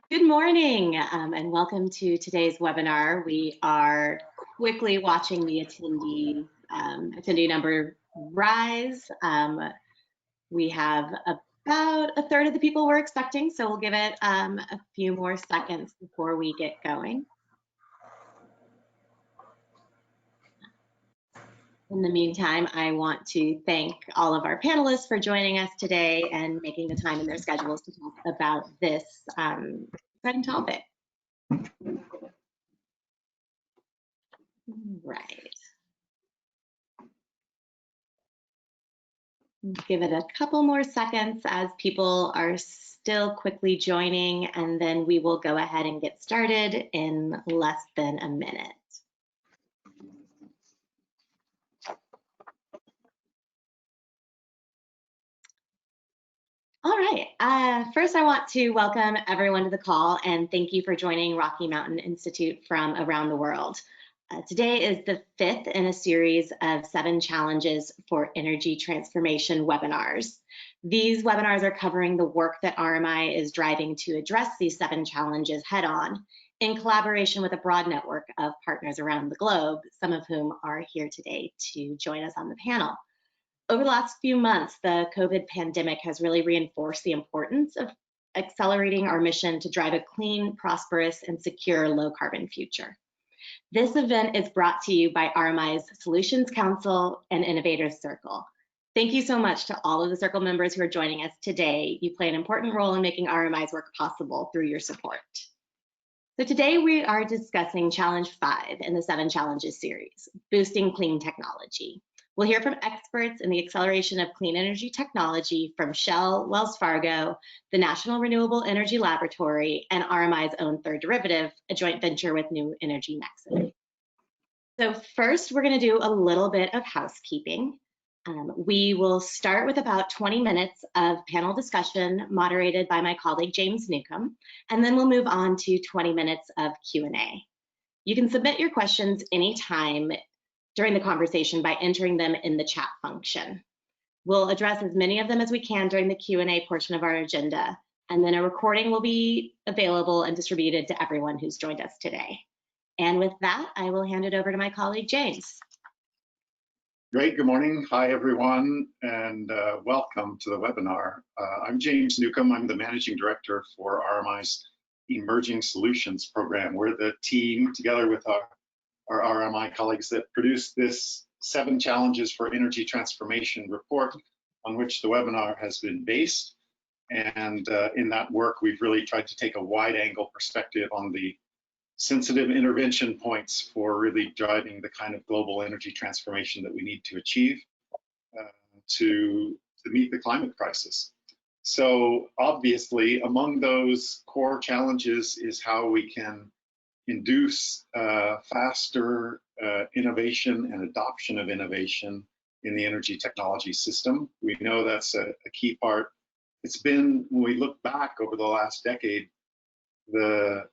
Good morning and welcome to today's webinar. We are quickly watching the attendee number rise. We have about a third of the people we're expecting, so we'll give it a few more seconds before we get going. In the meantime, I want to thank all of our panelists for joining us today and making the time in their schedules to talk about this exciting topic. Right. Give it a couple more seconds as people are still quickly joining, and then we will go ahead and get started in less than a minute. All right, first I want to welcome everyone to the call and thank you for joining Rocky Mountain Institute from around the world. Today is the fifth in a series of 7 challenges for energy transformation webinars. These webinars are covering the work that RMI is driving to address these 7 challenges head on in collaboration with a broad network of partners around the globe, some of whom are here today to join us on the panel. Over the last few months, the COVID pandemic has really reinforced the importance of accelerating our mission to drive a clean, prosperous, and secure low-carbon future. This event is brought to you by RMI's Solutions Council and Innovators Circle. Thank you so much to all of the Circle members who are joining us today. You play an important role in making RMI's work possible through your support. So today we are discussing Challenge 5 in the 7 Challenges series, Boosting Clean Technology. We'll hear from experts in the acceleration of clean energy technology from Shell, Wells Fargo, the National Renewable Energy Laboratory, and RMI's own third derivative, a joint venture with New Energy Nexus. So first, we're going to do a little bit of housekeeping. We will start with about 20 minutes of panel discussion moderated by my colleague, James Newcomb, and then we'll move on to 20 minutes of Q&A. You can submit your questions anytime during the conversation by entering them in the chat function. We'll address as many of them as we can during the Q&A portion of our agenda, and then a recording will be available and distributed to everyone who's joined us today. And with that, I will hand it over to my colleague, James. Great, good morning. Hi, everyone, and welcome to the webinar. I'm James Newcomb. I'm the Managing Director for RMI's Emerging Solutions Program. We're the team, together with our RMI colleagues, that produced this 7 Challenges for Energy Transformation report on which the webinar has been based. And in that work, we've really tried to take a wide-angle perspective on the sensitive intervention points for really driving the kind of global energy transformation that we need to achieve to meet the climate crisis. So obviously, among those core challenges is how we can induce faster innovation and adoption of innovation in the energy technology system. We know that's a key part. It's been, when we look back over the last decade, the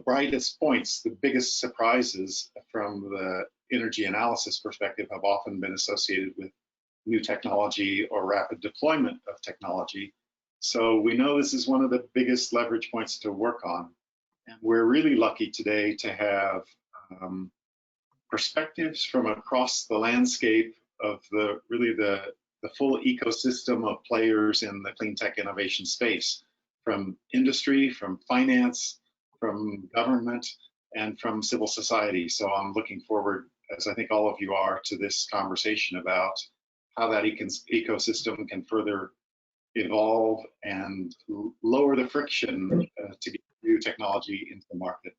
brightest points, the biggest surprises from the energy analysis perspective have often been associated with new technology or rapid deployment of technology. So we know this is one of the biggest leverage points to work on. And we're really lucky today to have perspectives from across the landscape of the full ecosystem of players in the clean tech innovation space, from industry, from finance, from government, and from civil society. So I'm looking forward, as I think all of you are, to this conversation about how that ecosystem can further evolve and lower the friction to get new technology into the market.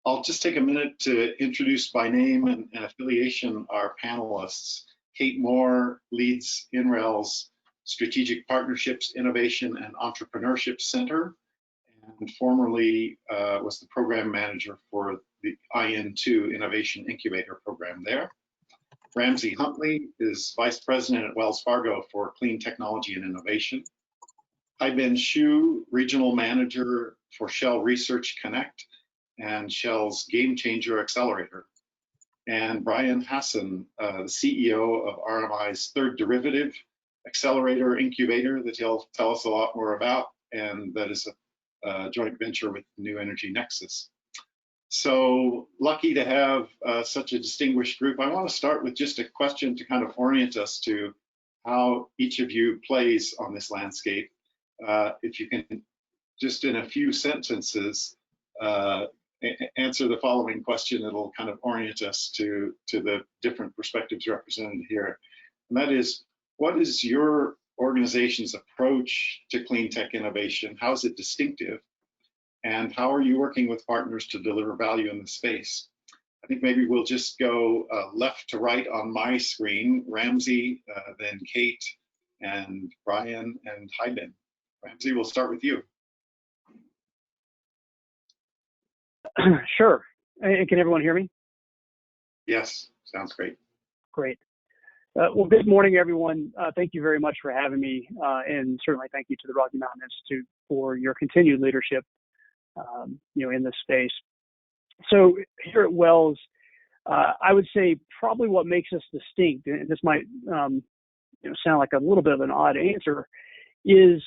I'll just take a minute to introduce by name and affiliation our panelists. Kate Moore leads NREL's Strategic Partnerships, Innovation, and Entrepreneurship Center, and formerly was the program manager for the IN2 Innovation Incubator program there. Ramsey Huntley is Vice President at Wells Fargo for Clean Technology and Innovation. Hai-Ben Xu, Regional Manager for Shell Research Connect and Shell's Game Changer Accelerator. And Brian Hassan, the CEO of RMI's third derivative accelerator incubator that he'll tell us a lot more about, and that is joint venture with New Energy Nexus. So lucky to have such a distinguished group. I want to start with just a question to kind of orient us to how each of you plays on this landscape. If you can just in a few sentences answer the following question, it'll kind of orient us to the different perspectives represented here. And that is, what is your organization's approach to clean tech innovation? How is it distinctive? And how are you working with partners to deliver value in the space? I think maybe we'll just go left to right on my screen. Ramsey, then Kate, and Brian, and Haiden. Ramsey, we'll start with you. Sure. And can everyone hear me? Yes, sounds great. Great. Well, good morning, everyone. Thank you very much for having me, and certainly thank you to the Rocky Mountain Institute for your continued leadership, in this space. So here at Wells, I would say probably what makes us distinct, and this might sound like a little bit of an odd answer, is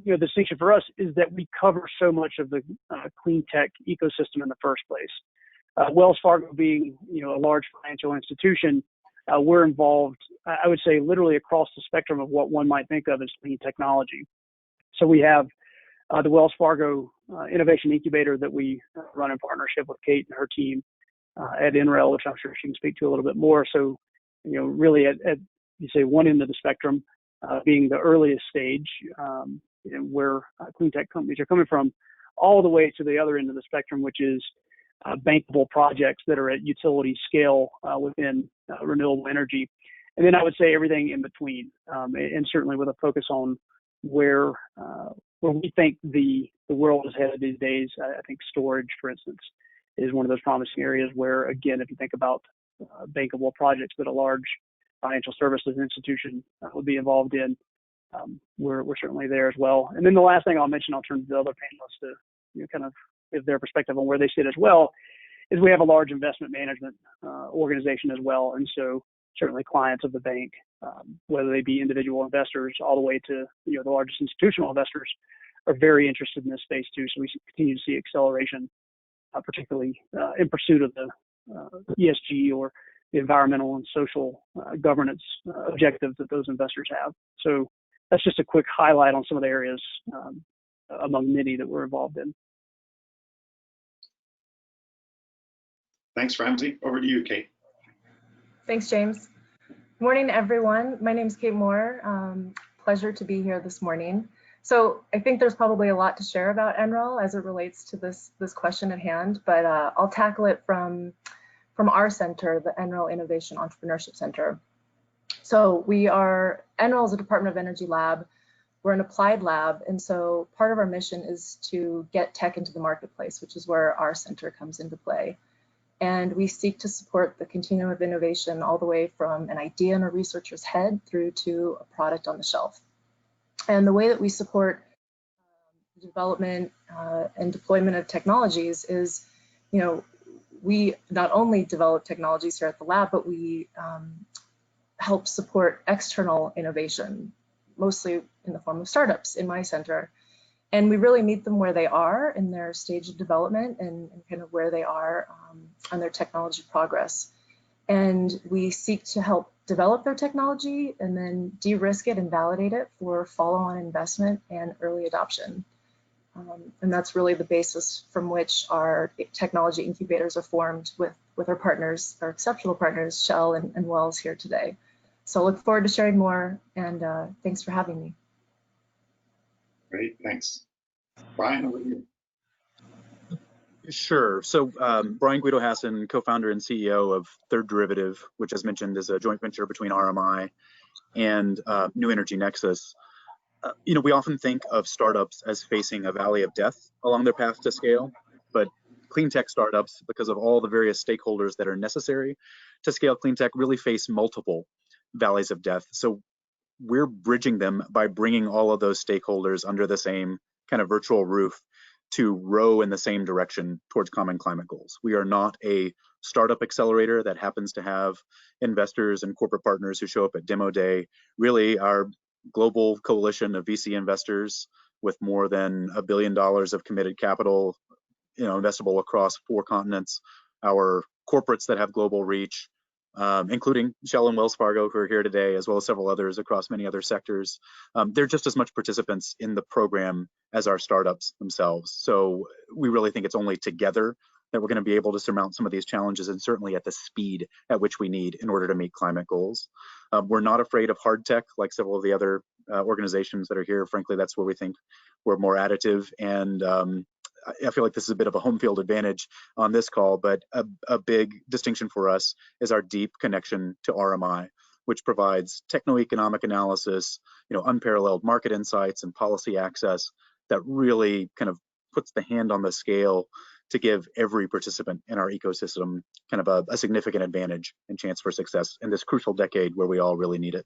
the distinction for us is that we cover so much of the clean tech ecosystem in the first place. Wells Fargo being a large financial institution, we're involved, I would say, literally across the spectrum of what one might think of as clean technology. So we have the Wells Fargo Innovation Incubator that we run in partnership with Kate and her team at NREL, which I'm sure she can speak to a little bit more. So, really at you say one end of the spectrum, being the earliest stage, where clean tech companies are coming from, all the way to the other end of the spectrum, which is bankable projects that are at utility scale within renewable energy. And then I would say everything in between, and certainly with a focus on where we think the world is headed these days. I think storage, for instance, is one of those promising areas where, again, if you think about bankable projects that a large financial services institution would be involved in, we're certainly there as well. And then the last thing I'll mention, I'll turn to the other panelists to kind of give their perspective on where they sit as well, is we have a large investment management organization as well. And so certainly clients of the bank, whether they be individual investors all the way to the largest institutional investors, are very interested in this space too. So we continue to see acceleration, particularly in pursuit of the ESG or the environmental and social governance objectives that those investors have. So that's just a quick highlight on some of the areas among many that we're involved in. Thanks, Ramsey. Over to you, Kate. Thanks, James. Morning, everyone. My name is Kate Moore. Pleasure to be here this morning. So I think there's probably a lot to share about NREL as it relates to this question at hand, but I'll tackle it from our center, the NREL Innovation Entrepreneurship Center. So NREL is a Department of Energy lab. We're an applied lab, and so part of our mission is to get tech into the marketplace, which is where our center comes into play. And we seek to support the continuum of innovation all the way from an idea in a researcher's head through to a product on the shelf. And the way that we support the development and deployment of technologies is, we not only develop technologies here at the lab, but we help support external innovation, mostly in the form of startups in my center. And we really meet them where they are in their stage of development and kind of where they are on their technology progress. And we seek to help develop their technology and then de-risk it and validate it for follow-on investment and early adoption. And that's really the basis from which our technology incubators are formed with our partners, our exceptional partners, Shell and Wells here today. So I look forward to sharing more, and thanks for having me. Great, thanks. Brian, over to you. Sure. So Brian Guido-Hassan, co-founder and CEO of Third Derivative, which as mentioned is a joint venture between RMI and New Energy Nexus. We often think of startups as facing a valley of death along their path to scale, but clean tech startups, because of all the various stakeholders that are necessary to scale clean tech, really face multiple valleys of death. So we're bridging them by bringing all of those stakeholders under the same kind of virtual roof to row in the same direction towards common climate goals. We are not a startup accelerator that happens to have investors and corporate partners who show up at demo day. Really, our global coalition of VC investors with more than $1 billion of committed capital, investable across 4 continents. Our corporates that have global reach, including Shell and Wells Fargo, who are here today, as well as several others across many other sectors. They're just as much participants in the program as our startups themselves. So we really think it's only together that we're going to be able to surmount some of these challenges, and certainly at the speed at which we need in order to meet climate goals. We're not afraid of hard tech like several of the other organizations that are here. Frankly, that's where we think we're more additive, and I feel like this is a bit of a home field advantage on this call, but a big distinction for us is our deep connection to RMI, which provides techno-economic analysis, unparalleled market insights and policy access that really kind of puts the hand on the scale to give every participant in our ecosystem kind of a significant advantage and chance for success in this crucial decade where we all really need it.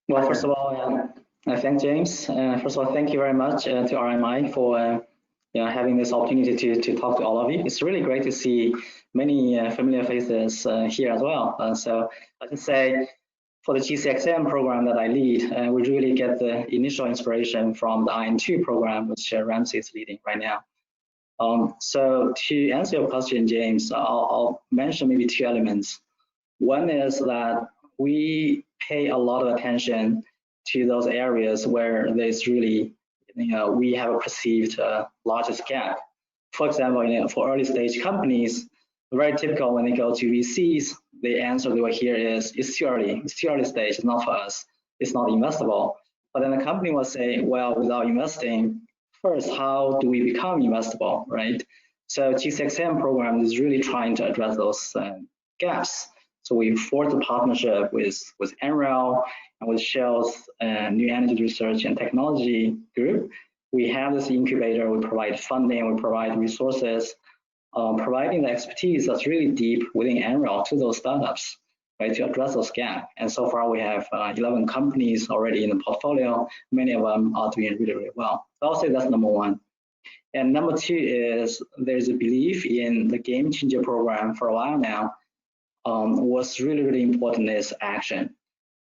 Well, first of all, I thank James. First of all, thank you very much to RMI for having this opportunity to talk to all of you. It's really great to see many familiar faces here as well. So I can say for the Gcxm program that I lead, we really get the initial inspiration from the IN2 program, which Ramsey is leading right now. So to answer your question, James, I'll mention maybe 2 elements. One is that we pay a lot of attention to those areas where there's really, we have a perceived largest gap. For example, for early stage companies, very typical when they go to VCs, the answer they will hear is, it's too early stage, it's not for us, it's not investable. But then the company will say, well, without investing, first, how do we become investable, right? So Gcxm program is really trying to address those gaps. So we forged a partnership with NREL and with Shell's New Energy Research and Technology Group. We have this incubator, we provide funding, we provide resources, providing the expertise that's really deep within NREL to those startups, right, to address those gaps. And so far we have 11 companies already in the portfolio. Many of them are doing really, really well. So I'll say that's number 1. And number 2 is there's a belief in the Game Changer program for a while now. What's really, really important is action.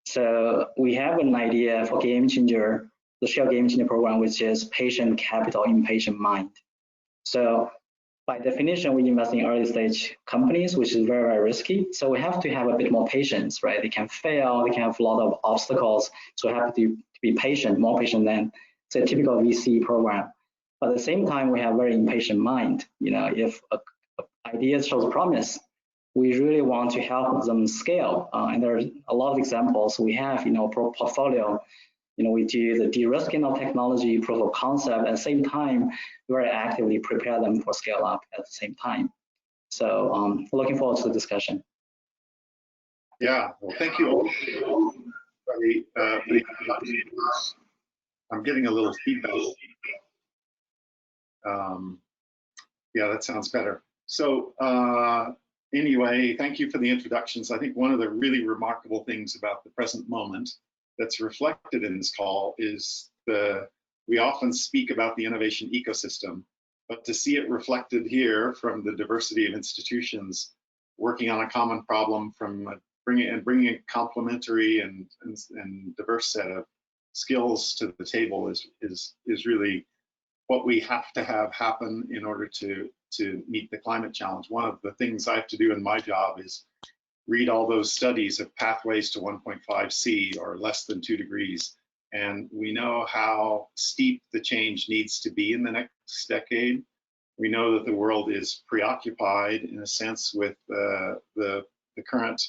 So we have an idea for Game Changer, the Shell Game Changer program, which is patient capital in patient mind. So by definition, we invest in early stage companies, which is very, very risky. So we have to have a bit more patience, right? They can fail, they can have a lot of obstacles. So we have to be patient, more patient than, say, a typical VC program. But at the same time, we have very impatient mind. If an idea shows promise, we really want to help them scale. And there are a lot of examples we have in our portfolio. We do the de-risking of technology, proof of concept, at the same time, very actively prepare them for scale up at the same time. So looking forward to the discussion. Yeah, well, thank you all. I'm getting a little feedback. Yeah, that sounds better. So anyway, thank you for the introductions. I think one of the really remarkable things about the present moment that's reflected in this call is we often speak about the innovation ecosystem, but to see it reflected here from the diversity of institutions working on a common problem, from bringing a complementary and diverse set of skills to the table is really what we have to have happen in order to meet the climate challenge. One of the things I have to do in my job is read all those studies of pathways to 1.5 C or less than 2 degrees. And we know how steep the change needs to be in the next decade. We know that the world is preoccupied in a sense with the current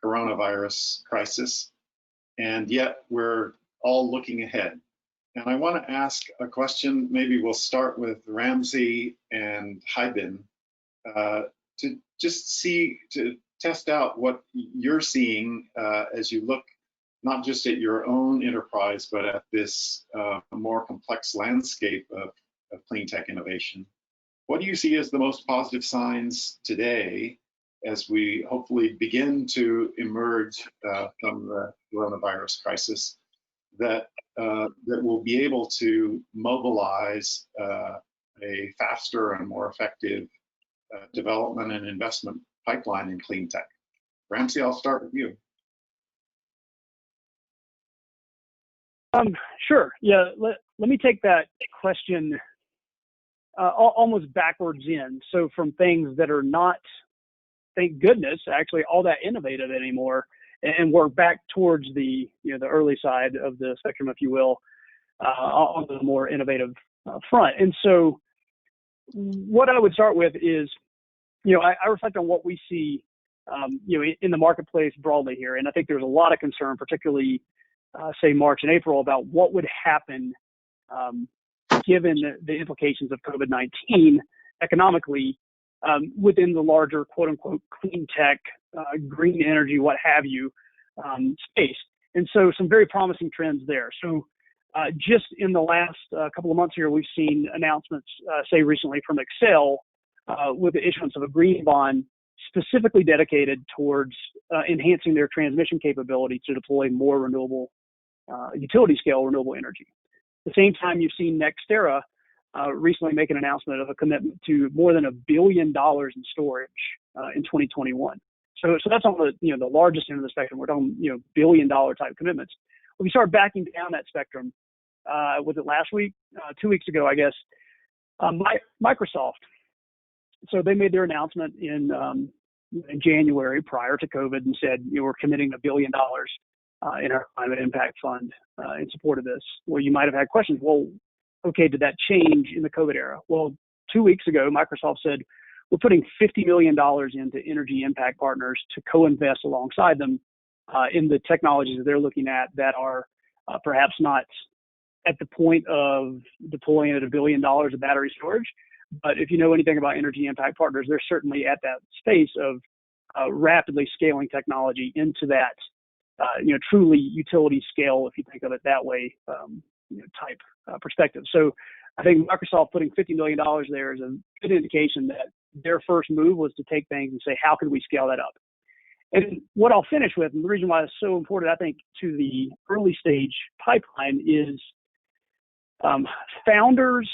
coronavirus crisis. And yet we're all looking ahead. And I want to ask a question. Maybe we'll start with Ramsey and Haibin to just to test out what you're seeing as you look not just at your own enterprise, but at this more complex landscape of clean tech innovation. What do you see as the most positive signs today as we hopefully begin to emerge from the coronavirus crisis that will be able to mobilize a faster and more effective development and investment pipeline in clean tech? Ramsey, I'll start with you. Sure. Yeah. Let me take that question almost backwards in. So from things that are not, thank goodness, actually all that innovative anymore, and work back towards the the early side of the spectrum, if you will, on the more innovative front. And so, what I would start with is, I reflect on what we see, in the marketplace broadly here, and I think there's a lot of concern, particularly say March and April, about what would happen given the implications of COVID-19 economically within the larger quote unquote clean tech, green energy, what have you, space. And so some very promising trends there. So just in the last couple of months here, we've seen announcements, say recently from Excel, with the issuance of a green bond specifically dedicated towards enhancing their transmission capability to deploy more renewable utility scale renewable energy. At the same time, you've seen NextEra recently make an announcement of a commitment to more than $1 billion in storage in 2021. So that's on the the largest end of the spectrum. We're talking $1 billion type commitments. When we start backing down that spectrum, was it last week? 2 weeks ago, I guess. Microsoft. So they made their announcement in January prior to COVID and said we're committing $1 billion in our climate impact fund in support of this. Well, you might have had questions. Well, okay, did that change in the COVID era? Well, 2 weeks ago, Microsoft said we're putting $50 million into energy impact partners to co-invest alongside them in the technologies that they're looking at that are perhaps not at the point of deploying at $1 billion of battery storage. But if you know anything about energy impact partners, they're certainly at that space of rapidly scaling technology into that, truly utility scale, if you think of it that way, type perspective. So I think Microsoft putting $50 million there is a good indication that their first move was to take things and say, how can we scale that up? And what I'll finish with, and the reason why it's so important, I think, to the early stage pipeline is founders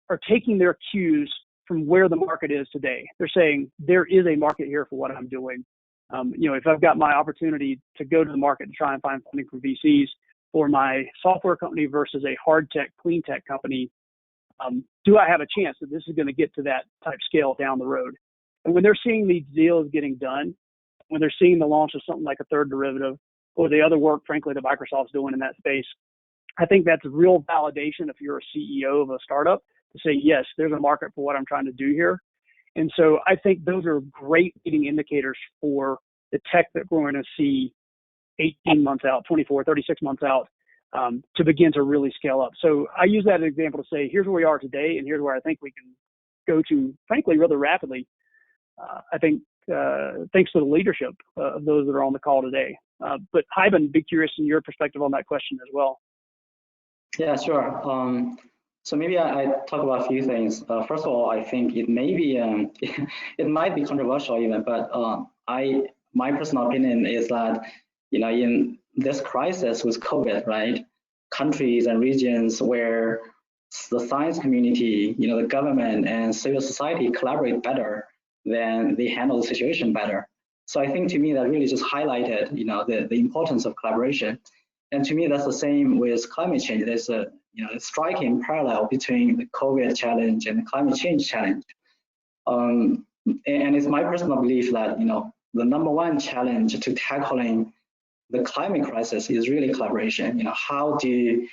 are taking their cues from where the market is today. They're saying there is a market here for what I'm doing. If I've got my opportunity to go to the market and try and find funding from VCs for my software company versus a hard tech, clean tech company, do I have a chance that this is going to get to that type scale down the road? And when they're seeing these deals getting done, when they're seeing the launch of something like a third derivative or the other work, frankly, that Microsoft's doing in that space, I think that's a real validation if you're a CEO of a startup to say, yes, there's a market for what I'm trying to do here. And so I think those are great leading indicators for the tech that we're going to see 18 months out, 24, 36 months out, to begin to really scale up. So I use that as an example to say, here's where we are today, and here's where I think we can go to, frankly, rather rapidly. I think thanks to the leadership of those that are on the call today. But Hyben, be curious in your perspective on that question as well. Yeah, sure. So maybe I talk about a few things. First of all, I think it may be, it might be controversial even, but my personal opinion is that, in this crisis with COVID, right, countries and regions where the science community, the government and civil society collaborate better, then they handle the situation better. So I think to me that really just highlighted, the importance of collaboration. And to me, that's the same with climate change. There's a striking parallel between the COVID challenge and the climate change challenge. And it's my personal belief that the number one challenge to tackling the climate crisis is really collaboration. How do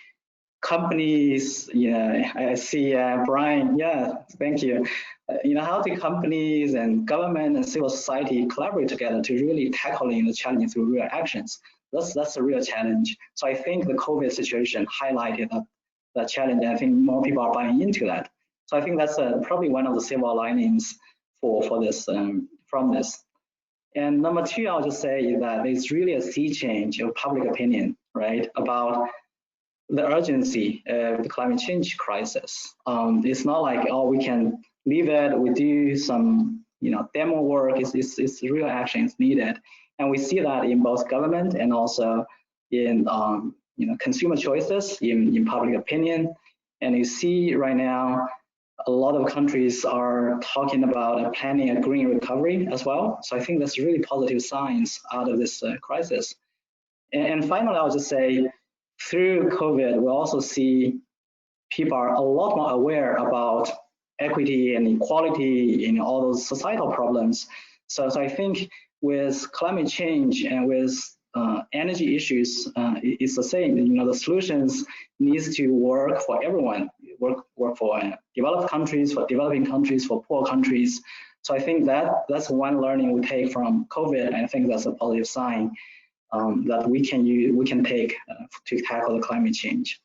companies? I see Brian. Yeah, thank you. How do companies and government and civil society collaborate together to really tackling the challenge through real actions? That's a real challenge. So I think the COVID situation highlighted that challenge. And I think more people are buying into that. So I think that's probably one of the silver linings for this from this. And number two, I'll just say is that it's really a sea change of public opinion, right, about the urgency of the climate change crisis. It's not like, oh, we can leave it, we do some demo work. It's real action is needed. And we see that in both government and also in consumer choices, in public opinion. And you see right now, a lot of countries are talking about planning a green recovery as well. So I think that's really positive signs out of this crisis. And finally, I'll just say, through COVID, we also see people are a lot more aware about equity and equality in all those societal problems. So I think with climate change and with energy issues, it's the same. The solutions needs to work for everyone, work for developed countries, for developing countries, for poor countries. So I think that's one learning we take from COVID, and I think that's a positive sign that we can take to tackle the climate change.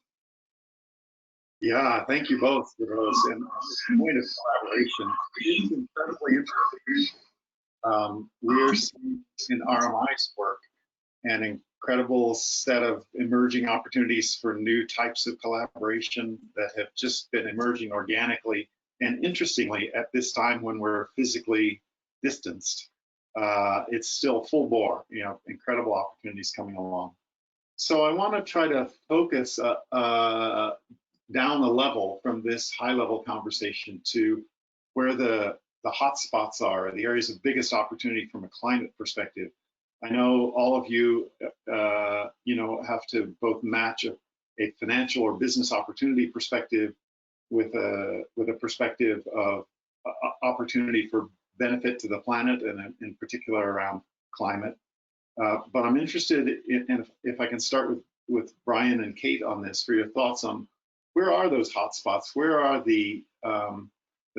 Yeah, thank you both for those. And the point of collaboration is incredibly interesting. We're seeing in RMI's work an incredible set of emerging opportunities for new types of collaboration that have just been emerging organically. And interestingly, at this time when we're physically distanced, it's still full bore, incredible opportunities coming along. So I want to try to focus down a level from this high level conversation to where the hot spots are, the areas of biggest opportunity from a climate perspective. I know all of you, have to both match a financial or business opportunity perspective with a perspective of opportunity for benefit to the planet, and in particular around climate. But I'm interested in if I can start with Brian and Kate on this for your thoughts on where are those hot spots? Where are the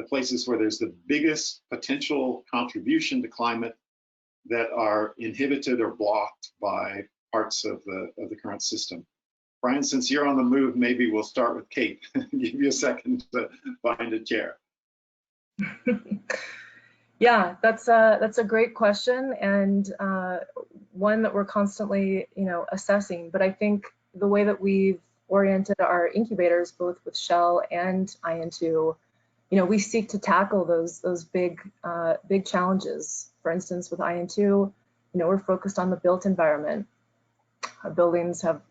places where there's the biggest potential contribution to climate that are inhibited or blocked by parts of the current system? Brian, since you're on the move, maybe we'll start with Kate. Give you a second to find a chair. Yeah, that's a great question, and one that we're constantly, assessing. But I think the way that we've oriented our incubators, both with Shell and IN2, we seek to tackle those big challenges. For instance, with IN2, we're focused on the built environment. Our buildings have,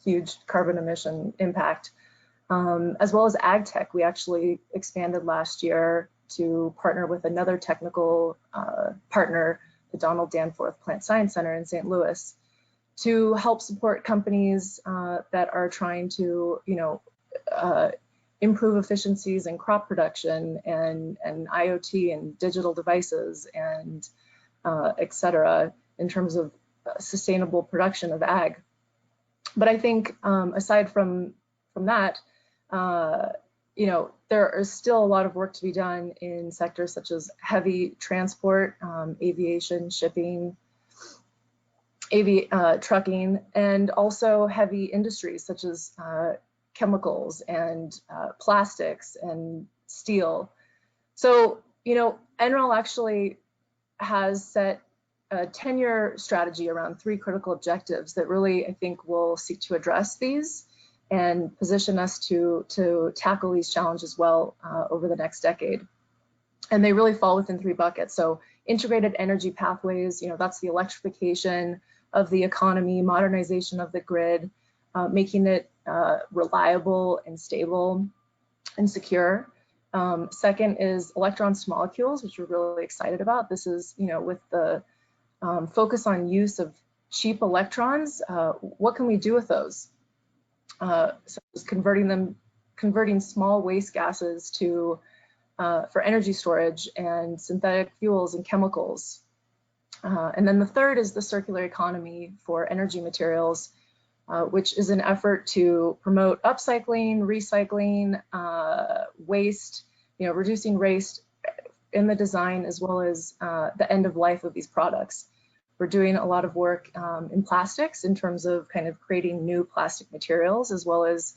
huge carbon emission impact, as well as ag tech. We actually expanded last year to partner with another technical partner, the Donald Danforth Plant Science Center in St. Louis, to help support companies that are trying to, improve efficiencies in crop production and IoT and digital devices and et cetera, in terms of sustainable production of ag. But I think aside from that, there is still a lot of work to be done in sectors such as heavy transport, aviation, shipping, trucking, and also heavy industries such as chemicals and plastics and steel. So, NREL actually has set a 10-year strategy around 3 critical objectives that really, I think, will seek to address these and position us to tackle these challenges well over the next decade. And they really fall within 3 buckets. So integrated energy pathways, that's the electrification of the economy, modernization of the grid, making it reliable and stable and secure. Second is electrons to molecules, which we're really excited about. This is, with the focus on use of cheap electrons, what can we do with those? So it's converting small waste gases to for energy storage and synthetic fuels and chemicals. And then the third is the circular economy for energy materials, which is an effort to promote upcycling, recycling, waste, reducing waste in the design as well as the end of life of these products. We're doing a lot of work in plastics in terms of kind of creating new plastic materials as well as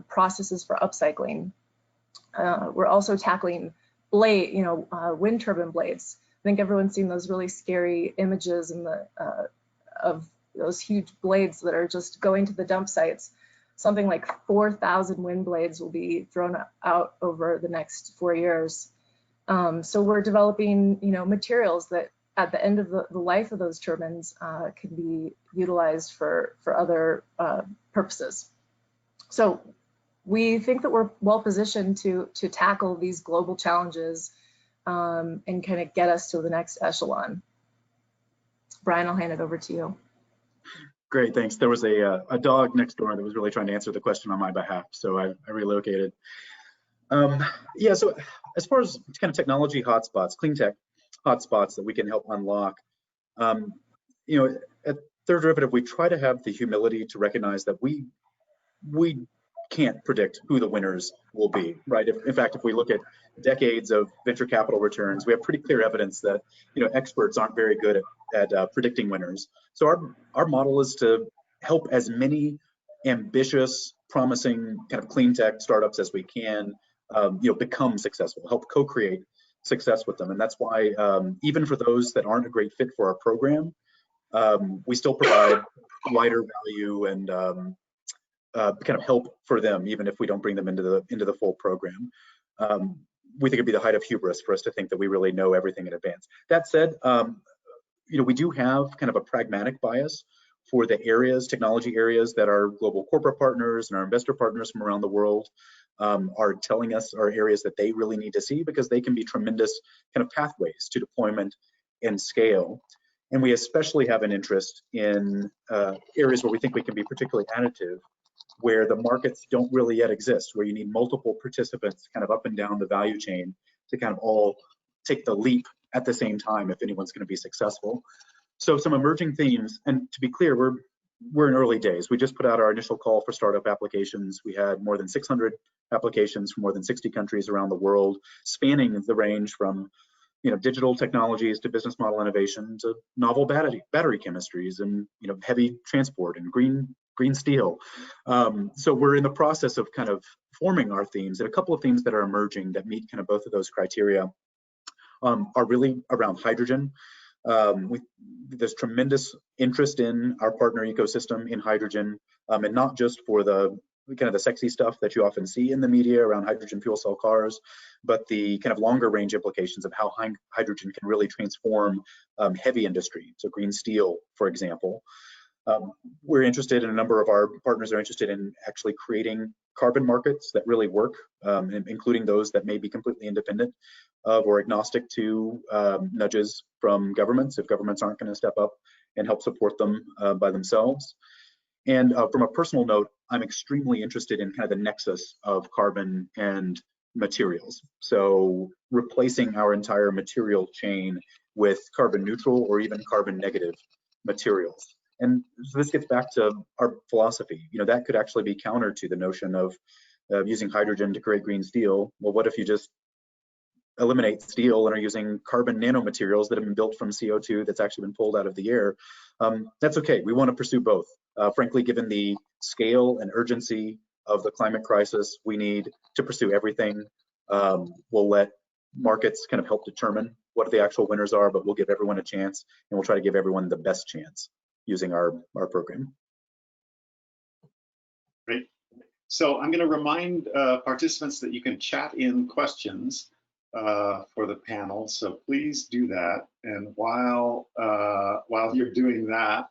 processes for upcycling. We're also tackling wind turbine blades. I think everyone's seen those really scary images in of those huge blades that are just going to the dump sites. Something like 4,000 wind blades will be thrown out over the next 4 years. So we're developing, materials that at the end of the life of those turbines can be utilized for other purposes. So we think that we're well positioned to tackle these global challenges and kind of get us to the next echelon. Brian, I'll hand it over to you. Great, thanks. There was a dog next door that was really trying to answer the question on my behalf, so I relocated. Yeah, so as far as kind of technology hotspots, clean tech hotspots that we can help unlock, you know, at Third Derivative, we try to have the humility to recognize that we can't predict who the winners will be, right? In fact, if we look at decades of venture capital returns, we have pretty clear evidence that, you know, experts aren't very good at predicting winners. So our model is to help as many ambitious, promising kind of clean tech startups as we can, you know, become successful, help co-create success with them. And that's why even for those that aren't a great fit for our program, we still provide wider value and kind of help for them, even if we don't bring them into the full program. We think it'd be the height of hubris for us to think that we really know everything in advance. That said, you know, we do have kind of a pragmatic bias for the areas, technology areas that our global corporate partners and our investor partners from around the world are telling us are areas that they really need to see, because they can be tremendous kind of pathways to deployment and scale. And we especially have an interest in areas where we think we can be particularly additive, where the markets don't really yet exist, where you need multiple participants kind of up and down the value chain to kind of all take the leap at the same time if anyone's going to be successful. So some emerging themes, and to be clear, we're in early days. We just put out our initial call for startup applications. We had more than 600 applications from more than 60 countries around the world, spanning the range from, you know, digital technologies to business model innovation to novel battery chemistries and, you know, heavy transport and green steel. So we're in the process of kind of forming our themes, and a couple of themes that are emerging that meet kind of both of those criteria are really around hydrogen. There's tremendous interest in our partner ecosystem in hydrogen, and not just for the kind of the sexy stuff that you often see in the media around hydrogen fuel cell cars, but the kind of longer range implications of how hydrogen can really transform heavy industry. So green steel, for example. We're interested, and a number of our partners are interested in actually creating carbon markets that really work, including those that may be completely independent of or agnostic to nudges from governments, if governments aren't going to step up and help support them by themselves. And from a personal note, I'm extremely interested in kind of the nexus of carbon and materials. So replacing our entire material chain with carbon neutral or even carbon negative materials. And so this gets back to our philosophy. You know, that could actually be counter to the notion of using hydrogen to create green steel. Well, what if you just eliminate steel and are using carbon nanomaterials that have been built from CO2 that's actually been pulled out of the air? That's okay. We want to pursue both. Frankly, given the scale and urgency of the climate crisis, we need to pursue everything. We'll let markets kind of help determine what the actual winners are, but we'll give everyone a chance, and we'll try to give everyone the best chance using our program. Great. So I'm going to remind participants that you can chat in questions for the panel. So please do that. And while you're doing that,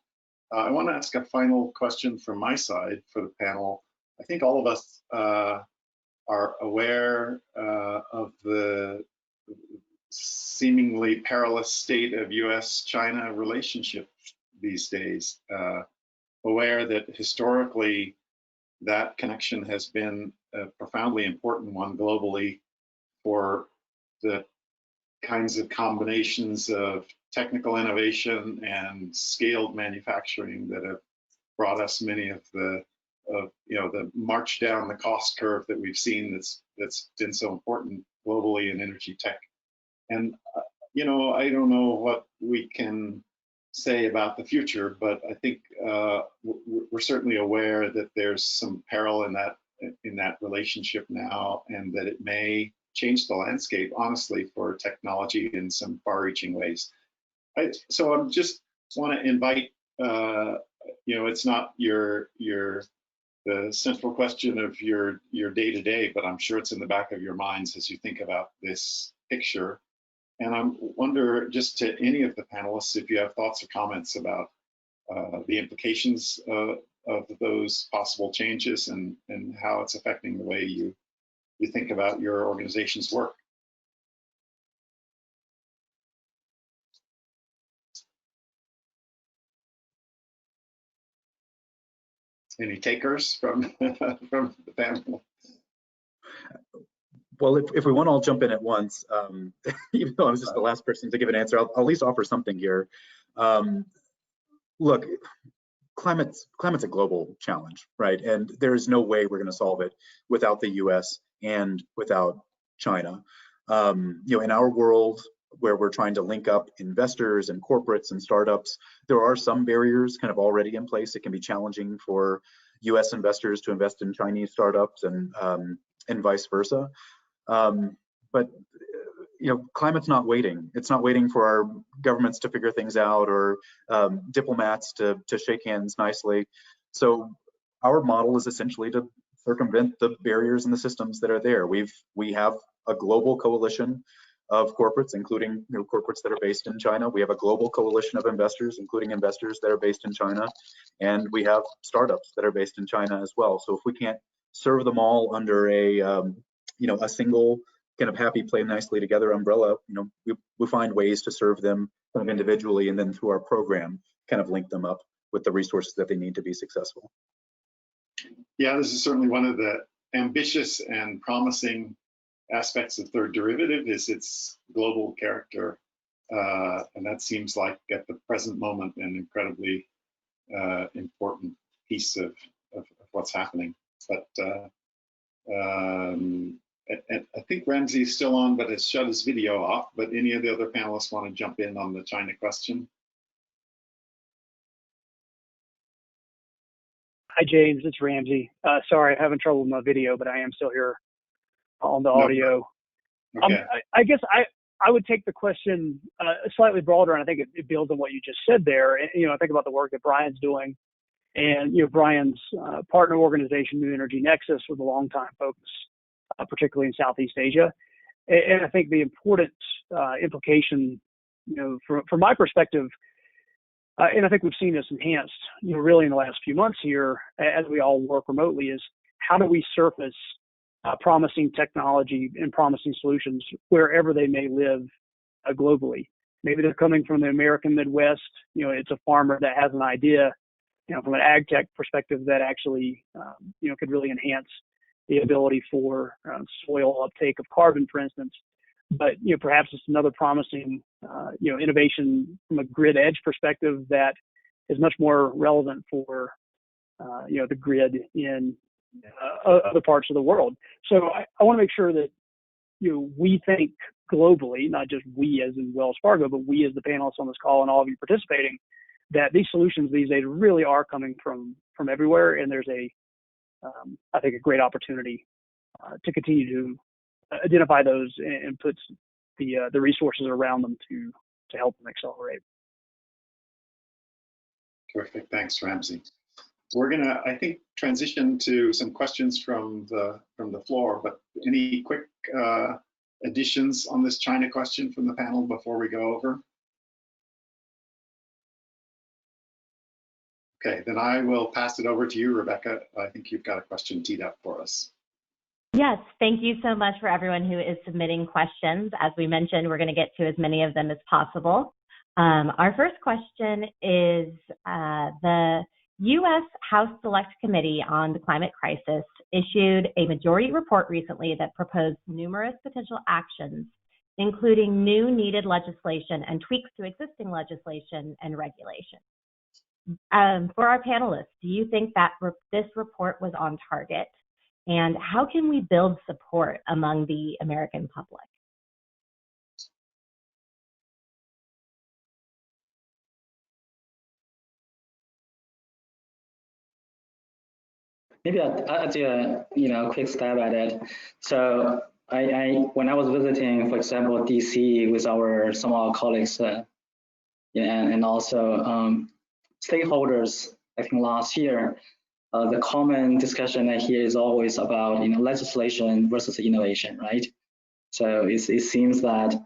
I want to ask a final question from my side for the panel. I think all of us are aware of the seemingly perilous state of US-China relationship these days, aware that historically that connection has been a profoundly important one globally for the kinds of combinations of technical innovation and scaled manufacturing that have brought us many of the the march down the cost curve that we've seen that's been so important globally in energy tech. And you know, I don't know what we can say about the future, but I think we're certainly aware that there's some peril in that relationship now, and that it may change the landscape, honestly, for technology in some far-reaching ways. So I just want to invite, you know, it's not the central question of your day-to-day, but I'm sure it's in the back of your minds as you think about this picture. And I wonder, just to any of the panelists, if you have thoughts or comments about the implications of those possible changes and how it's affecting the way you think about your organization's work. Any takers from from the panel? Well, if we want to all jump in at once, even though I was just the last person to give an answer, I'll at least offer something here. Look, climate's a global challenge, right? And there is no way we're going to solve it without the US and without China. In our world where we're trying to link up investors and corporates and startups, there are some barriers kind of already in place. It can be challenging for US investors to invest in Chinese startups and vice versa. But climate's not waiting. It's not waiting for our governments to figure things out or diplomats to shake hands nicely. So our model is essentially to circumvent the barriers and the systems that are there. We have a global coalition of corporates, including corporates that are based in China. We have a global coalition of investors, including investors that are based in China, and we have startups that are based in China as well. So if we can't serve them all under a single kind of happy, play nicely together umbrella, we find ways to serve them kind of individually, and then through our program, kind of link them up with the resources that they need to be successful. Yeah, this is certainly one of the ambitious and promising aspects of third derivative is its global character. And that seems like at the present moment an incredibly important piece of what's happening. But I think Ramsey's still on, but has shut his video off. But any of the other panelists want to jump in on the China question? Hi, James. It's Ramsey. Sorry, I'm having trouble with my video, but I am still here on the audio. Okay. I guess I would take the question slightly broader, and I think it builds on what you just said there. And, I think about the work that Brian's doing, and Brian's partner organization, New Energy Nexus, was a long time focus, particularly in Southeast Asia. And I think the important implication, from my perspective, and I think we've seen this enhanced, really in the last few months here, as we all work remotely, is how do we surface promising technology and promising solutions wherever they may live globally. Maybe they're coming from the American Midwest. It's a farmer that has an idea, from an ag tech perspective that actually, could really enhance the ability for soil uptake of carbon, for instance. But perhaps it's another promising, innovation from a grid edge perspective that is much more relevant for, the grid in other parts of the world. So I want to make sure that we think globally, not just we as in Wells Fargo, but we as the panelists on this call and all of you participating, that these solutions these days really are coming from everywhere, and there's I think a great opportunity to continue to identify those and put the resources around them to help them accelerate. Terrific, thanks, Ramsey. We're gonna, I think, transition to some questions from the floor, but any quick additions on this China question from the panel before we go over? Okay, then I will pass it over to you, Rebecca. I think you've got a question teed up for us. Yes, thank you so much for everyone who is submitting questions. As we mentioned, we're going to get to as many of them as possible. Our first question is the U.S. House Select Committee on the Climate Crisis issued a majority report recently that proposed numerous potential actions, including new needed legislation and tweaks to existing legislation and regulation. For our panelists, do you think that this report was on target? And how can we build support among the American public? Maybe I'll do a quick stab at it. So when I was visiting, for example, DC with some of our colleagues, and also stakeholders, I think last year, the common discussion I hear is always about legislation versus innovation, right? So it seems that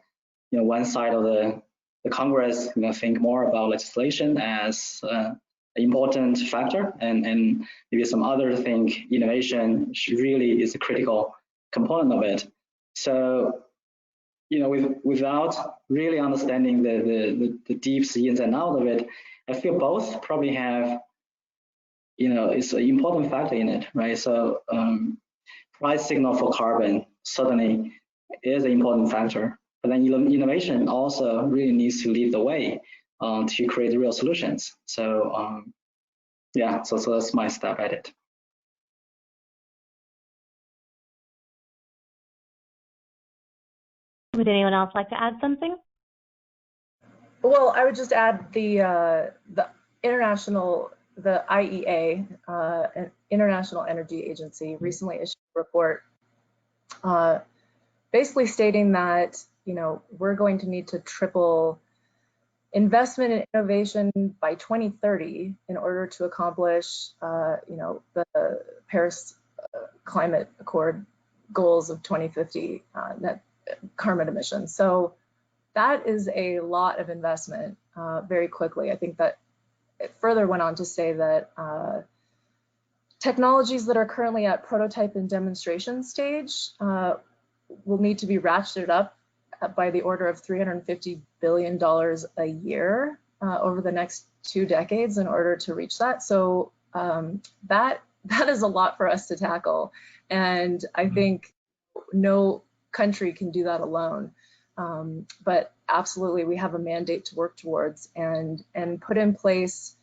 one side of the Congress think more about legislation as an important factor, and maybe some other think innovation really is a critical component of it. So without really understanding the deep ins and outs of it, I feel both probably have it's an important factor in it, right? So price signal for carbon certainly is an important factor, but then innovation also really needs to lead the way to create real solutions. So yeah, so that's my step at it. Would anyone else like to add something? Well, I would just add the IEA, International Energy Agency, recently issued a report basically stating that, we're going to need to triple investment in innovation by 2030 in order to accomplish, the Paris Climate Accord goals of 2050 net carbon emissions. So that is a lot of investment very quickly. I think that it further went on to say that technologies that are currently at prototype and demonstration stage will need to be ratcheted up by the order of $350 billion a year over the next 2 decades in order to reach that. So that is a lot for us to tackle. And I think no country can do that alone. But absolutely, we have a mandate to work towards and put in place,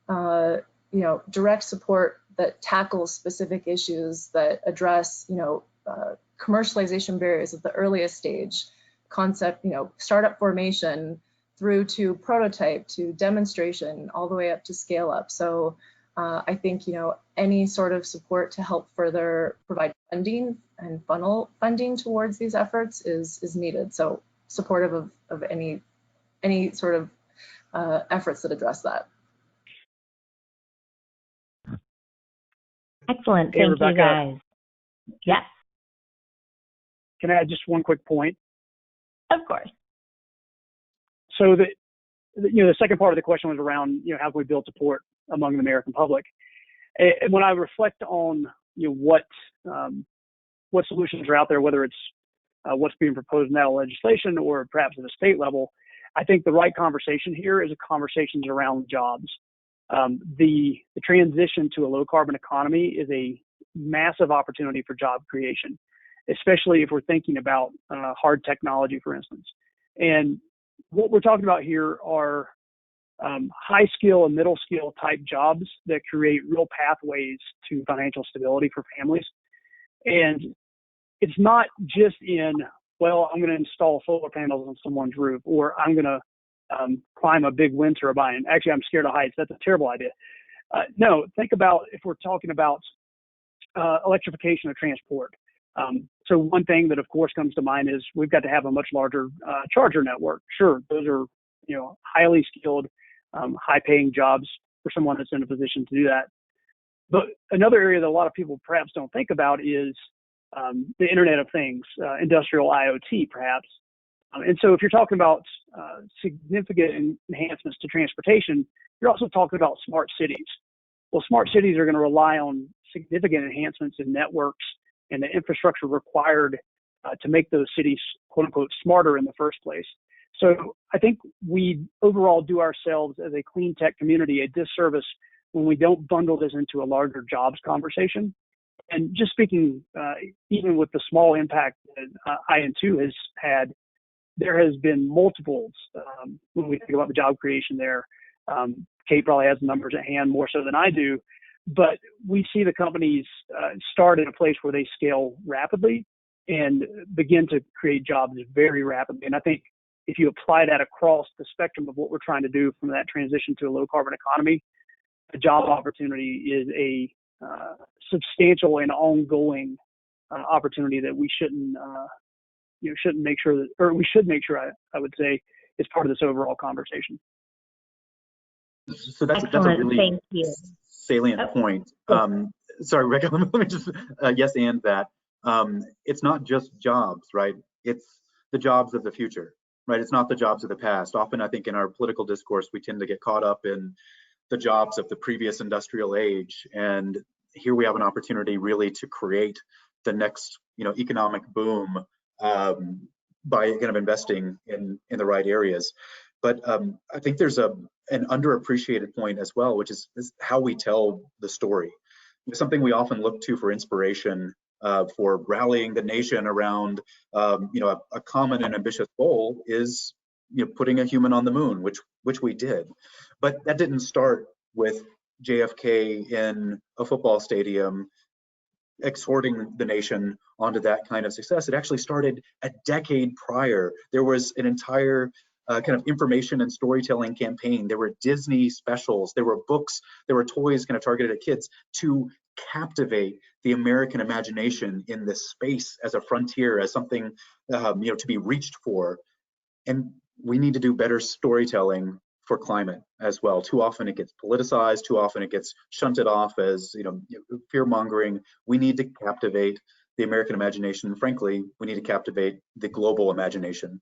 direct support that tackles specific issues that address, commercialization barriers at the earliest stage, concept, startup formation through to prototype to demonstration, all the way up to scale up. So I think, any sort of support to help further provide funding and funnel funding towards these efforts is needed. So supportive of any sort of efforts that address that. Excellent. Hey, Thank Rebecca, you, guys. Yes, can I add just one quick point? of course. So the second part of the question was around, how can we build support among the American public? And when I reflect on, what solutions are out there, whether it's what's being proposed in that legislation or perhaps at a state level, I think the right conversation here is conversations around jobs. The transition to a low carbon economy is a massive opportunity for job creation, especially if we're thinking about hard technology, for instance. And what we're talking about here are high skill and middle skill type jobs that create real pathways to financial stability for families. And it's not just in, well, I'm going to install solar panels on someone's roof, or I'm going to climb a big wind turbine. Actually, I'm scared of heights. That's a terrible idea. No, think about if we're talking about electrification of transport. So one thing that of course comes to mind is we've got to have a much larger charger network. Sure, those are highly skilled, high-paying jobs for someone that's in a position to do that. But another area that a lot of people perhaps don't think about is the Internet of Things, industrial IoT, perhaps. And so if you're talking about significant enhancements to transportation, you're also talking about smart cities. Well, smart cities are going to rely on significant enhancements in networks and the infrastructure required to make those cities, quote unquote, smarter in the first place. So I think we overall do ourselves as a clean tech community a disservice when we don't bundle this into a larger jobs conversation. And just speaking, even with the small impact that IN2 has had, there has been multiples when we think about the job creation there. Kate probably has the numbers at hand more so than I do, but we see the companies start in a place where they scale rapidly and begin to create jobs very rapidly. And I think if you apply that across the spectrum of what we're trying to do from that transition to a low carbon economy, the job opportunity is a substantial and ongoing opportunity that we shouldn't make sure that, or we should make sure, I would say, is part of this overall conversation. So that's a really Thank you. salient point. Sorry, Rebecca, let me just yes and that. It's not just jobs, right? It's the jobs of the future, right? It's not the jobs of the past. Often I think in our political discourse, we tend to get caught up in the jobs of the previous industrial age. And here we have an opportunity really to create the next, economic boom by kind of investing in the right areas. But I think there's an underappreciated point as well, which is how we tell the story. Something we often look to for inspiration for rallying the nation around a common and ambitious goal is putting a human on the moon, which we did. But that didn't start with JFK in a football stadium exhorting the nation onto that kind of success. It actually started a decade prior. There was an entire kind of information and storytelling campaign. There were Disney specials, there were books, there were toys kind of targeted at kids to captivate the American imagination in this space as a frontier, as something to be reached for. And we need to do better storytelling for climate as well. Too often it gets politicized, too often it gets shunted off as fear mongering. We need to captivate the American imagination. Frankly, we need to captivate the global imagination.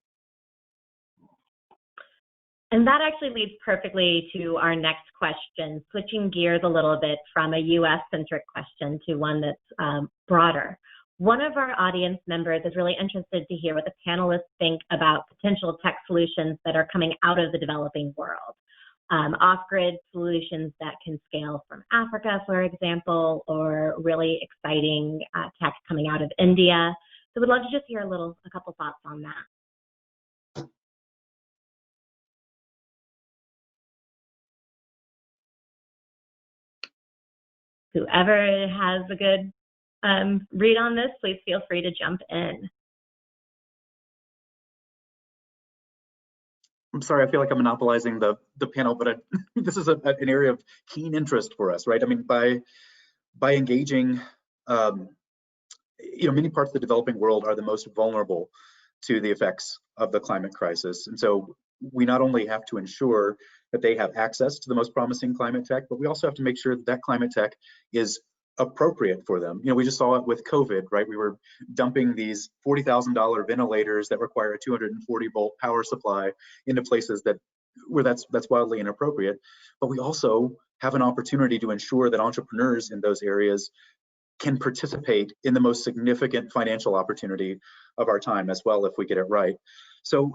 And that actually leads perfectly to our next question, switching gears a little bit from a US-centric question to one that's broader. One of our audience members is really interested to hear what the panelists think about potential tech solutions that are coming out of the developing world. Off-grid solutions that can scale from Africa, for example, or really exciting tech coming out of India. So we'd love to just hear a couple thoughts on that. Whoever has a good read on this, please feel free to jump in. I'm sorry, I feel like I'm monopolizing the panel, but this is an area of keen interest for us, right? I mean, by engaging, many parts of the developing world are the most vulnerable to the effects of the climate crisis. And so we not only have to ensure that they have access to the most promising climate tech, but we also have to make sure that that climate tech is appropriate for them. We just saw it with COVID, right? We were dumping these $40,000 ventilators that require a 240 volt power supply into places where that's wildly inappropriate. But we also have an opportunity to ensure that entrepreneurs in those areas can participate in the most significant financial opportunity of our time as well, if we get it right. So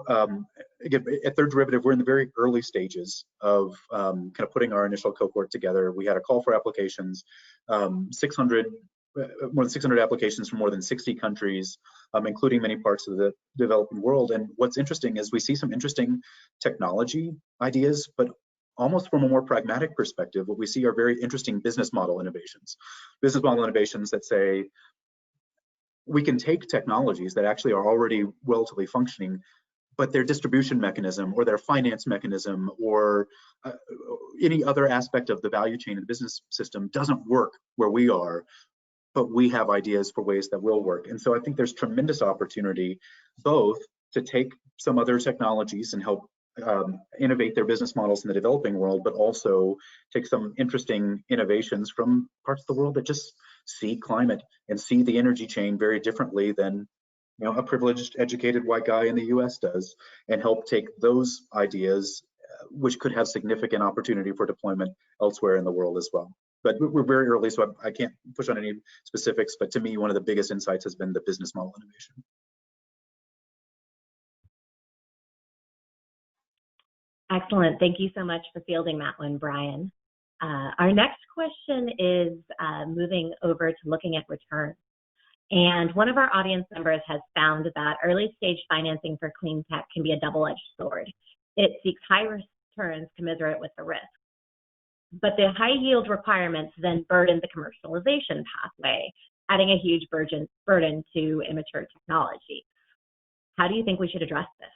again, at Third Derivative, we're in the very early stages of kind of putting our initial cohort together. We had a call for applications, more than 600 applications from more than 60 countries, including many parts of the developing world. And what's interesting is we see some interesting technology ideas, but almost from a more pragmatic perspective, what we see are very interesting business model innovations. Business model innovations that say, we can take technologies that actually are already relatively functioning, but their distribution mechanism or their finance mechanism or any other aspect of the value chain of the business system doesn't work where we are, but we have ideas for ways that will work. And so I think there's tremendous opportunity both to take some other technologies and help innovate their business models in the developing world, but also take some interesting innovations from parts of the world that just see climate and see the energy chain very differently than a privileged, educated white guy in the US does, and help take those ideas, which could have significant opportunity for deployment elsewhere in the world as well. But we're very early, so I can't push on any specifics, but to me, one of the biggest insights has been the business model innovation. Excellent. Thank you so much for fielding that one, Brian. Our next question is moving over to looking at returns. And one of our audience members has found that early stage financing for clean tech can be a double-edged sword. It seeks high returns commensurate with the risk. But the high yield requirements then burden the commercialization pathway, adding a huge burden to immature technology. How do you think we should address this?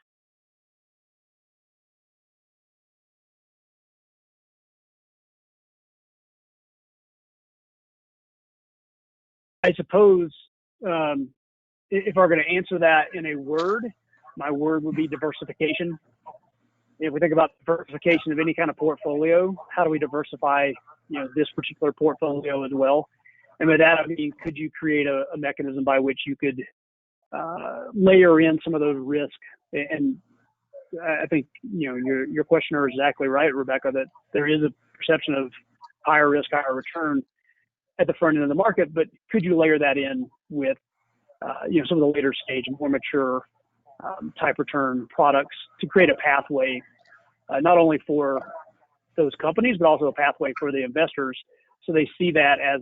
I suppose if we're going to answer that in a word, my word would be diversification. If we think about diversification of any kind of portfolio, how do we diversify, this particular portfolio as well? And by that, I mean, could you create a mechanism by which you could layer in some of those risks? And I think, your questioner is exactly right, Rebecca, that there is a perception of higher risk, higher return at the front end of the market, but could you layer that in with, some of the later stage, more mature type return products to create a pathway not only for those companies, but also a pathway for the investors. So they see that as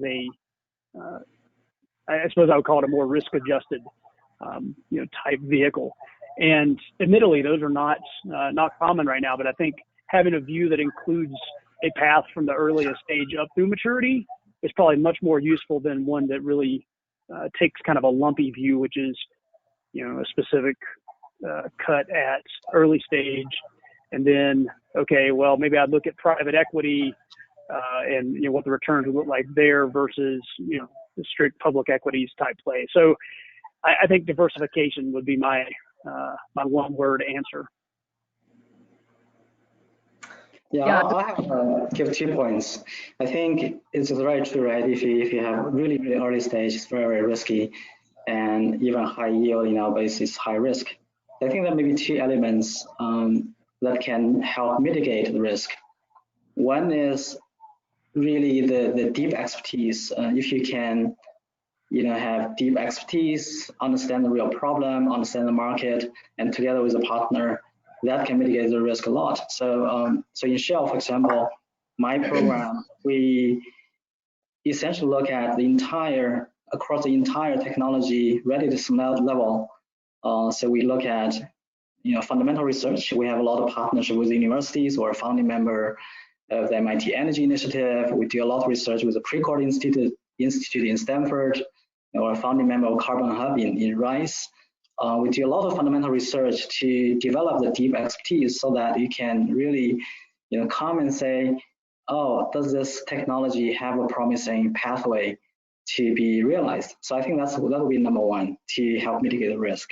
I suppose I would call it a more risk-adjusted, type vehicle. And admittedly, those are not common right now. But I think having a view that includes a path from the earliest stage up through maturity is probably much more useful than one that really takes kind of a lumpy view, which is, a specific cut at early stage, and then, okay, well, maybe I'd look at private equity and what the returns would look like there versus the strict public equities type play. So I think diversification would be my one-word answer. Yeah, I have give 2 points. I think it's very true, right? If you have really, really early stage, it's very, very risky, and even high yield in our base is high risk. I think there may be 2 elements that can help mitigate the risk. One is really the deep expertise. If you can, have deep expertise, understand the real problem, understand the market, and together with a partner, that can mitigate the risk a lot. So, in Shell, for example, my program, we essentially look at across the entire technology readiness level. So we look at, fundamental research. We have a lot of partnership with universities. We're a founding member of the MIT Energy Initiative. We do a lot of research with the Precourt Institute in Stanford. We're a founding member of Carbon Hub in Rice. We do a lot of fundamental research to develop the deep expertise so that you can really, come and say, oh, does this technology have a promising pathway to be realized? So I think that will be number one to help mitigate the risk.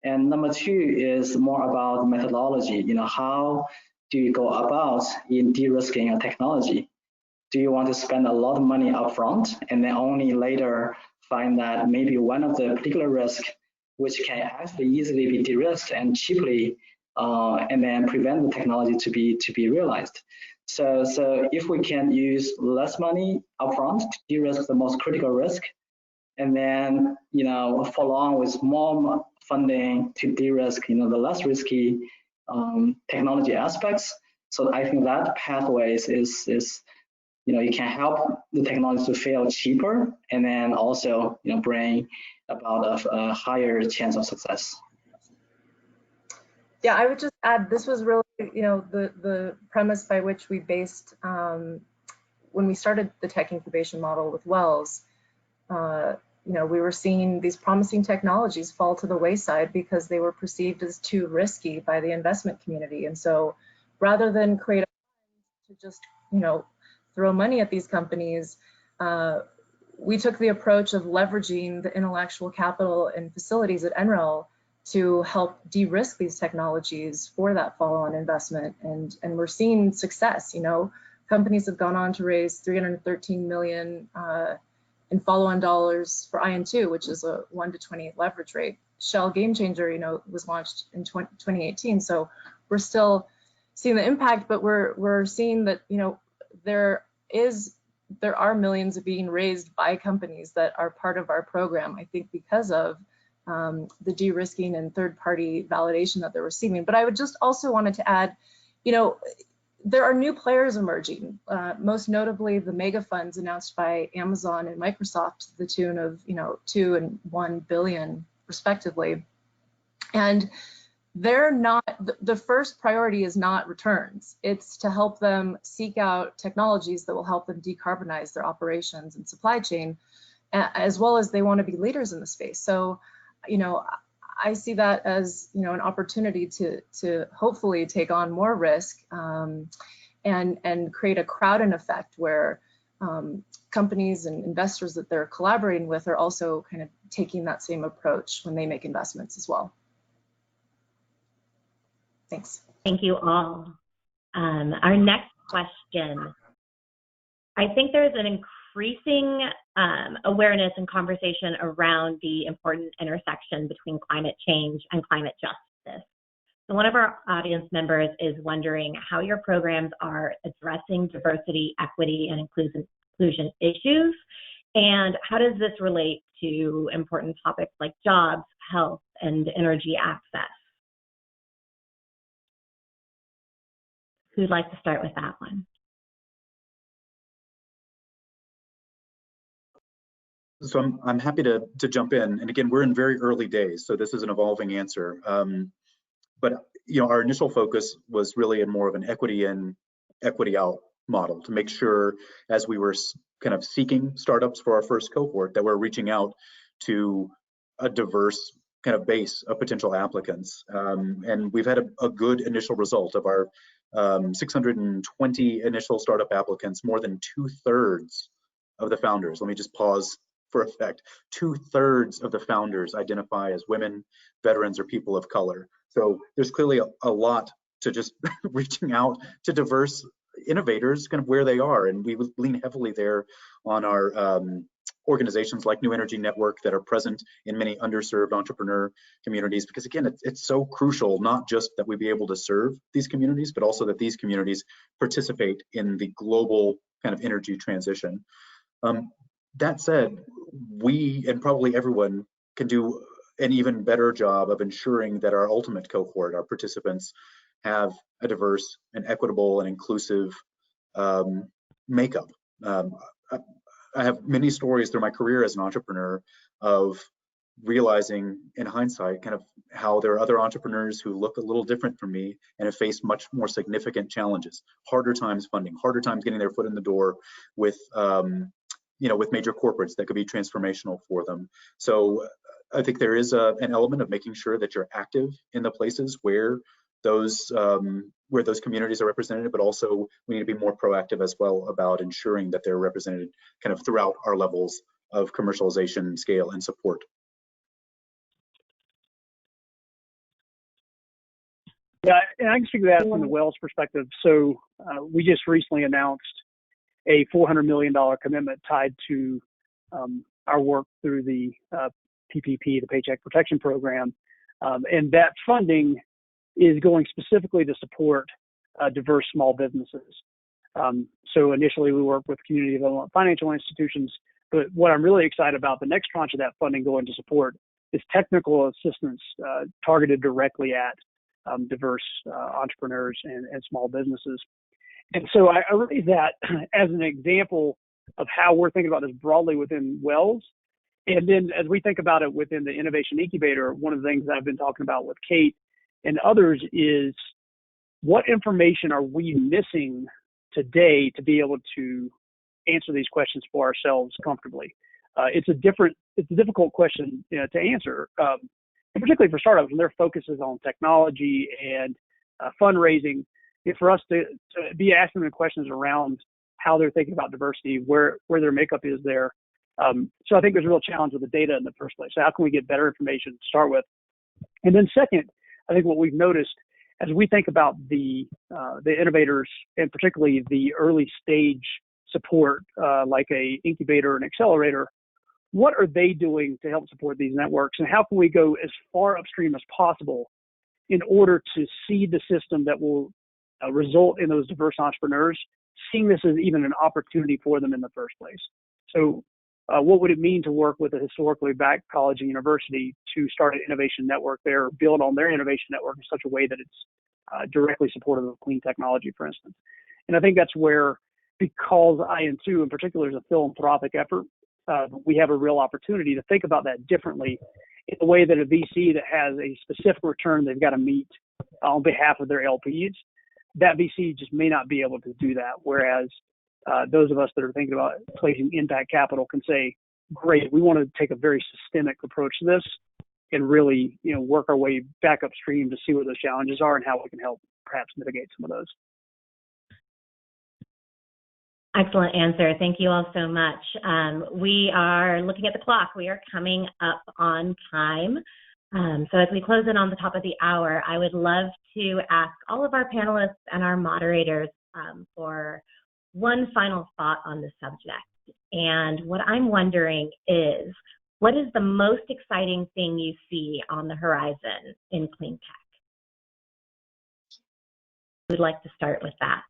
And number 2 is more about methodology. How do you go about in de-risking a technology? Do you want to spend a lot of money upfront and then only later find that maybe one of the particular risks which can actually easily be de-risked and cheaply, and then prevent the technology to be realized? So if we can use less money upfront to de-risk the most critical risk, and then follow on with more funding to de-risk the less risky technology aspects. So I think that pathway is you can help the technology to fail cheaper, and then also bring about a higher chance of success. Yeah, I would just add, this was really the premise by which we based when we started the tech incubation model with Wells. We were seeing these promising technologies fall to the wayside because they were perceived as too risky by the investment community. And so rather than create a fund to just throw money at these companies, we took the approach of leveraging the intellectual capital and facilities at NREL to help de-risk these technologies for that follow-on investment. And we're seeing success. Companies have gone on to raise $313 million in follow-on dollars for IN2, which is a 1 to 28 leverage rate. Shell Game Changer, was launched in 2018. So we're still seeing the impact, but we're seeing that, there are millions being raised by companies that are part of our program, I think because of the de-risking and third-party validation that they're receiving. But I would just also wanted to add, there are new players emerging, most notably the mega funds announced by Amazon and Microsoft to the tune of 2 and 1 billion respectively. And they're not, the first priority is not returns. It's to help them seek out technologies that will help them decarbonize their operations and supply chain, as well as they want to be leaders in the space. So, I see that as, an opportunity to hopefully take on more risk and create a crowd-in effect where companies and investors that they're collaborating with are also kind of taking that same approach when they make investments as well. Thanks. Thank you all. Our next question. I think there's an increasing awareness and conversation around the important intersection between climate change and climate justice. So one of our audience members is wondering how your programs are addressing diversity, equity, and inclusion issues, and how does this relate to important topics like jobs, health, and energy access? Who'd like to start with that one? So I'm happy to jump in. And again, we're in very early days, so this is an evolving answer. But our initial focus was really in more of an equity in, equity out model to make sure, as we were kind of seeking startups for our first cohort, that we're reaching out to a diverse kind of base of potential applicants. And we've had a good initial result of our 620 initial startup applicants. More than 2/3 of the founders, let me just pause for effect, 2/3 of the founders identify as women, veterans, or people of color. So there's clearly a lot to just reaching out to diverse innovators kind of where they are. And we lean heavily there on our organizations like New Energy Network that are present in many underserved entrepreneur communities, because again, it's so crucial, not just that we be able to serve these communities, but also that these communities participate in the global kind of energy transition. That said, we, and probably everyone, can do an even better job of ensuring that our ultimate cohort, our participants, have a diverse and equitable and inclusive makeup. I have many stories through my career as an entrepreneur of realizing in hindsight kind of how there are other entrepreneurs who look a little different from me and have faced much more significant challenges, harder times funding, harder times getting their foot in the door with with major corporates that could be transformational for them. So I think there is an element of making sure that you're active in the places where those communities are represented, but also we need to be more proactive as well about ensuring that they're represented kind of throughout our levels of commercialization, scale, and support. Yeah, and I can speak to that from the Wells perspective. So we just recently announced a $400 million commitment tied to our work through the PPP, the Paycheck Protection Program. And that funding is going specifically to support diverse small businesses. So initially we worked with community development financial institutions, but what I'm really excited about, the next tranche of that funding going to support is technical assistance targeted directly at diverse entrepreneurs and small businesses. And so I raise that as an example of how we're thinking about this broadly within Wells. And then as we think about it within the innovation incubator, one of the things that I've been talking about with Kate and others is what information are we missing today to be able to answer these questions for ourselves comfortably? It's a difficult question to answer, and particularly for startups when their focus is on technology and fundraising. For us to be asking them questions around how they're thinking about diversity, where their makeup is there. So I think there's a real challenge with the data in the first place. So how can we get better information to start with? And then second, I think what we've noticed as we think about the innovators and particularly the early stage support, like a incubator and accelerator, what are they doing to help support these networks? And how can we go as far upstream as possible in order to seed the system that will result in those diverse entrepreneurs seeing this as even an opportunity for them in the first place? So what would it mean to work with a historically backed college and university to start an innovation network there, build on their innovation network in such a way that it's directly supportive of clean technology, for instance? And I think that's where, because IN2 in particular is a philanthropic effort, we have a real opportunity to think about that differently in the way that a VC that has a specific return they've got to meet on behalf of their LPs, that VC just may not be able to do that. Whereas those of us that are thinking about placing impact capital can say, great, we want to take a very systemic approach to this and really, work our way back upstream to see what those challenges are and how we can help perhaps mitigate some of those. Excellent answer. Thank you all so much. We are looking at the clock. We are coming up on time. So as we close in on the top of the hour, I would love to ask all of our panelists and our moderators for one final thought on the subject. And what I'm wondering is, what is the most exciting thing you see on the horizon in clean tech? We'd like to start with that.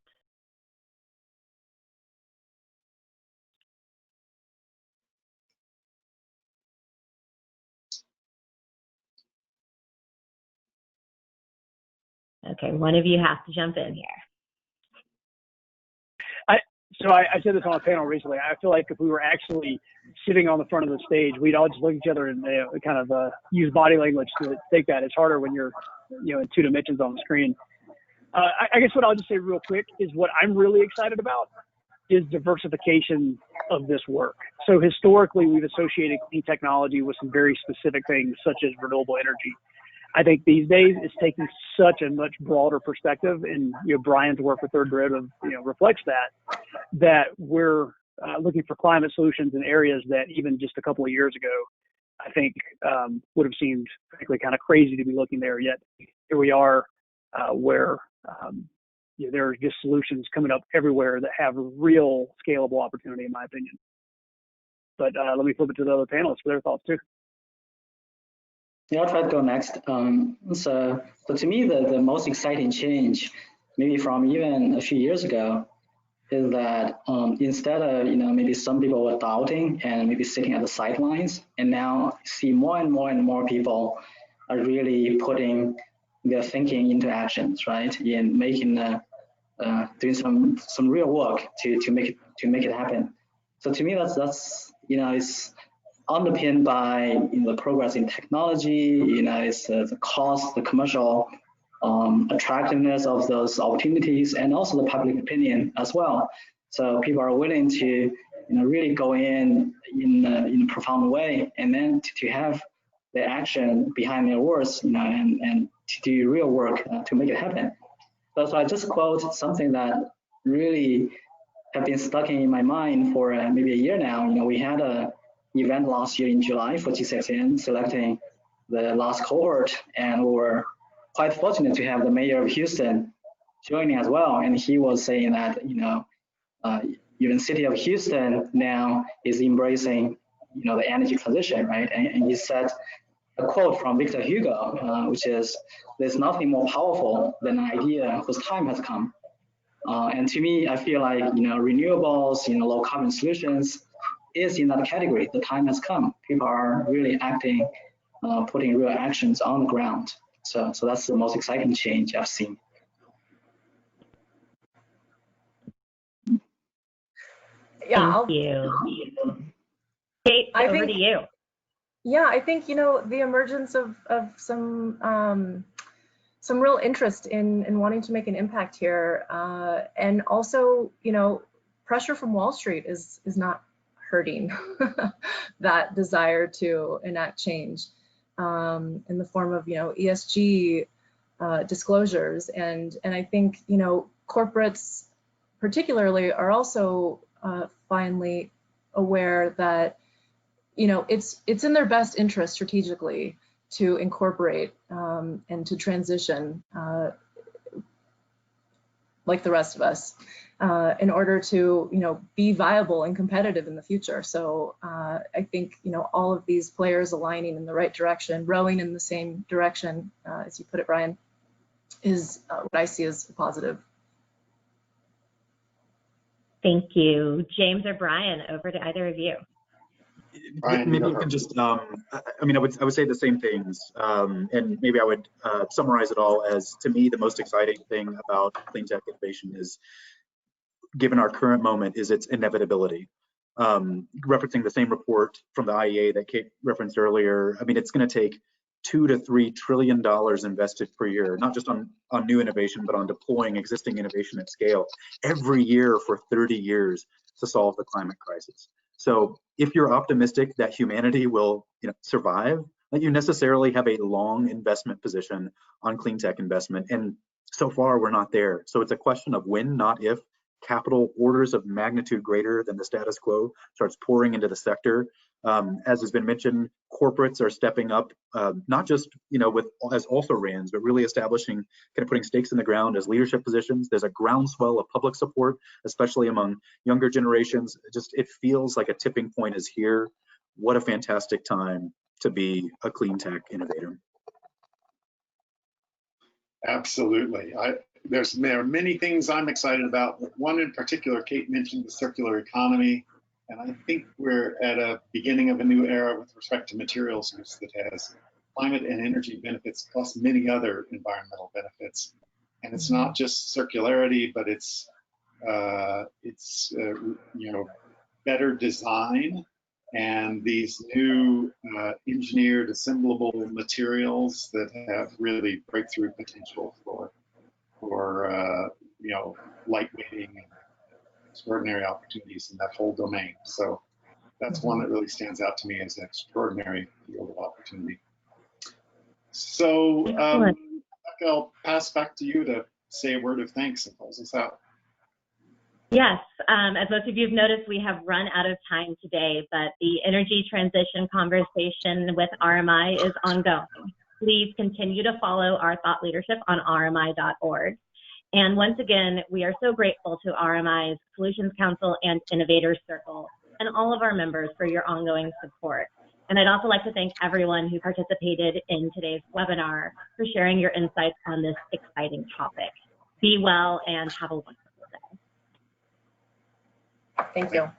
Okay, one of you has to jump in here. So I said this on a panel recently. I feel like if we were actually sitting on the front of the stage, we'd all just look at each other and kind of use body language to take that. It's harder when you're, in 2 dimensions on the screen. I guess what I'll just say real quick is what I'm really excited about is diversification of this work. So historically, we've associated clean technology with some very specific things, such as renewable energy. I think these days it's taking such a much broader perspective, and Brian's work with Third Derivative reflects that we're looking for climate solutions in areas that even just a couple of years ago I think would have seemed frankly kind of crazy to be looking there. Yet here we are, where there are just solutions coming up everywhere that have real scalable opportunity, in my opinion. But let me flip it to the other panelists for their thoughts too. Yeah, I'll try to go next. So to me, the most exciting change, maybe from even a few years ago, is that instead of maybe some people were doubting and maybe sitting at the sidelines, and now see more and more people are really putting their thinking into actions, right? In making doing some real work to make it happen. So to me, that's it's underpinned by the progress in technology, it's the cost, the commercial attractiveness of those opportunities, and also the public opinion as well. So people are willing to really go in a profound way, and then to have the action behind their words, and to do real work to make it happen. So I just quote something that really have been stuck in my mind for maybe a year now. We had a event last year in July for Gcxm selecting the last cohort, and we were quite fortunate to have the mayor of Houston joining as well. And he was saying that even city of Houston now is embracing the energy transition, right? And he said a quote from Victor Hugo, which is, "There's nothing more powerful than an idea whose time has come." And to me, I feel like renewables, low carbon solutions is in that category. The time has come. People are really acting, putting real actions on the ground. So that's the most exciting change I've seen. Yeah, Thank you. Kate, over to you. Yeah, I think the emergence of some real interest in wanting to make an impact here, and also pressure from Wall Street is not hurting that desire to enact change in the form of ESG disclosures, and I think corporates particularly are also finally aware that it's in their best interest strategically to incorporate and to transition like the rest of us in order to be viable and competitive in the future. So I think all of these players aligning in the right direction, rowing in the same direction, as you put it, Brian, is what I see as positive. Thank you. James or Brian, over to either of you. Brian, maybe you can just, I would say the same things, and maybe I would summarize it all as, to me, the most exciting thing about clean tech innovation is, given our current moment, is its inevitability. Referencing the same report from the IEA that Kate referenced earlier, it's going to take $2 to $3 trillion invested per year, not just on new innovation, but on deploying existing innovation at scale every year for 30 years to solve the climate crisis. So if you're optimistic that humanity will survive, you necessarily have a long investment position on clean tech investment. And so far, we're not there. So it's a question of when, not if, capital orders of magnitude greater than the status quo starts pouring into the sector. As has been mentioned, corporates are stepping up, not just with as also RANs, but really establishing, kind of putting stakes in the ground as leadership positions. There's a groundswell of public support, especially among younger generations. It feels like a tipping point is here. What a fantastic time to be a clean tech innovator. Absolutely. There are many things I'm excited about, but one in particular, Kate mentioned the circular economy. And I think we're at a beginning of a new era with respect to materials use that has climate and energy benefits, plus many other environmental benefits. And it's not just circularity, but it's it's better design and these new engineered assemblable materials that have really breakthrough potential for lightweighting and extraordinary opportunities in that whole domain. So that's one that really stands out to me as an extraordinary field of opportunity. So I'll pass back to you to say a word of thanks and close us out. Yes, as most of you have noticed, we have run out of time today, but the energy transition conversation with RMI is ongoing. Please continue to follow our thought leadership on rmi.org. And once again, we are so grateful to RMI's Solutions Council and Innovators Circle and all of our members for your ongoing support. And I'd also like to thank everyone who participated in today's webinar for sharing your insights on this exciting topic. Be well and have a wonderful day. Thank you.